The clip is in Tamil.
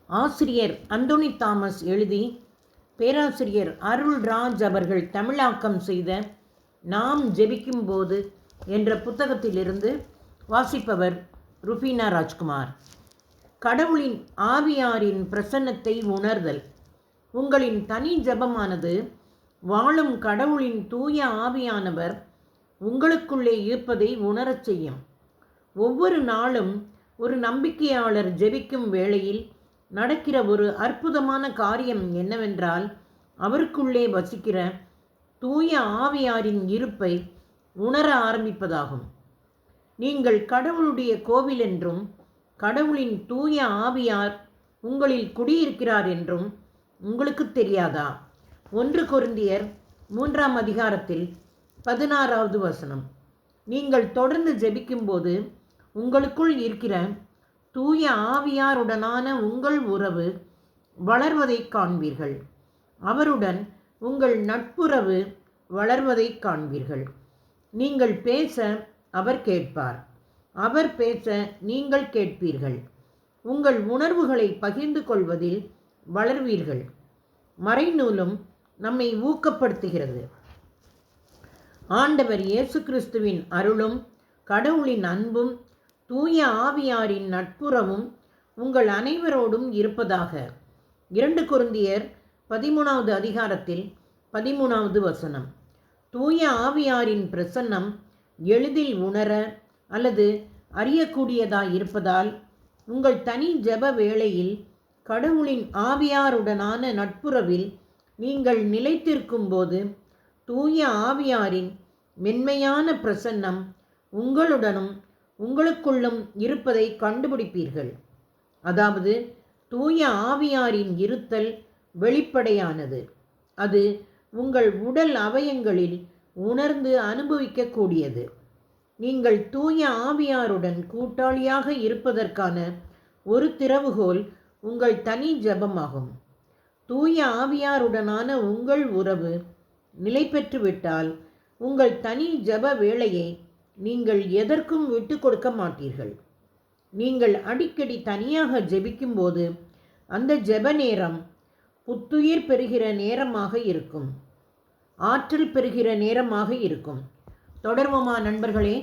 ஆசிரியர் அந்தோனி தாமஸ் எழுதி பேராசிரியர் அருள்ராஜ் அவர்கள் தமிழாக்கம் செய்த நாம் ஜெபிக்கும்போது என்ற புத்தகத்திலிருந்து வாசிப்பவர் ருபீனா ராஜ்குமார். கடவுளின் ஆவியாரின் பிரசன்னத்தை உணர்தல். உங்களின் தனி ஜெபமானது வாழும் கடவுளின் தூய ஆவியானவர் உங்களுக்குள்ளே இருப்பதை உணரச் செய்யும். ஒவ்வொரு நாளும் ஒரு நம்பிக்கையாளர் ஜெபிக்கும் வேளையில் நடக்கிற ஒரு அற்புதமான காரியம் என்னவென்றால், அவருக்குள்ளே வசிக்கிற தூய ஆவியாரின் இருப்பை உணர ஆரம்பிப்பதாகும். நீங்கள் கடவுளுடைய கோவில் என்றும் கடவுளின் தூய ஆவியார் உங்களில் குடியிருக்கிறார் என்றும் உங்களுக்கு தெரியாதா? 1 கொரிந்தியர் 3ஆம் அதிகாரத்தில் 16வது வசனம். நீங்கள் தொடர்ந்து ஜெபிக்கும்போது உங்களுக்குள் இருக்கிற தூய ஆவியாருடனான உங்கள் உறவு வளர்வதை காண்பீர்கள். அவருடன் உங்கள் நட்புறவு வளர்வதை காண்பீர்கள். நீங்கள் பேச அவர் கேட்பார், அவர் பேச நீங்கள் கேட்பீர்கள். உங்கள் உணர்வுகளை பகிர்ந்து கொள்வதில் வளர்வீர்கள். மறைநூலும் நம்மை ஊக்கப்படுத்துகிறது. ஆண்டவர் இயேசு கிறிஸ்துவின் அருளும் கடவுளின் அன்பும் தூய ஆவியாரின் நட்புறவும் உங்கள் அனைவரோடும் இருப்பதாக. 2 கொரிந்தியர் 13வது அதிகாரத்தில் 13வது வசனம். தூய ஆவியாரின் பிரசன்னம் எளிதில் உணர அல்லது அறியக்கூடியதாய் இருப்பதால் உங்கள் தனி ஜெப வேளையில் கடவுளின் ஆவியாருடனான நட்புறவில் நீங்கள் நிலைத்திருக்கும் போது தூய ஆவியாரின் மென்மையான பிரசன்னம் உங்களுடனும் உங்களுக்குள்ளும் இருப்பதை கண்டுபிடிப்பீர்கள். அதாவது தூய ஆவியாரின் இருத்தல் வெளிப்படையானது. அது உங்கள் உடல் அவயங்களில் உணர்ந்து அனுபவிக்கக்கூடியது. நீங்கள் தூய ஆவியாருடன் கூட்டாளியாக இருப்பதற்கான ஒரு திறவுகோல் உங்கள் தனி ஜெபமாகும். தூய ஆவியாருடனான உங்கள் உறவு நிலை பெற்றுவிட்டால் உங்கள் தனி ஜெப வேளையை நீங்கள் எதற்கும் விட்டு கொடுக்க மாட்டீர்கள். நீங்கள் அடிக்கடி தனியாக ஜெபிக்கும்போது அந்த ஜெப நேரம் புத்துயிர் பெறுகிற நேரமாக இருக்கும், ஆற்றல் பெறுகிற நேரமாக இருக்கும். தொடர்வோமா நண்பர்களே?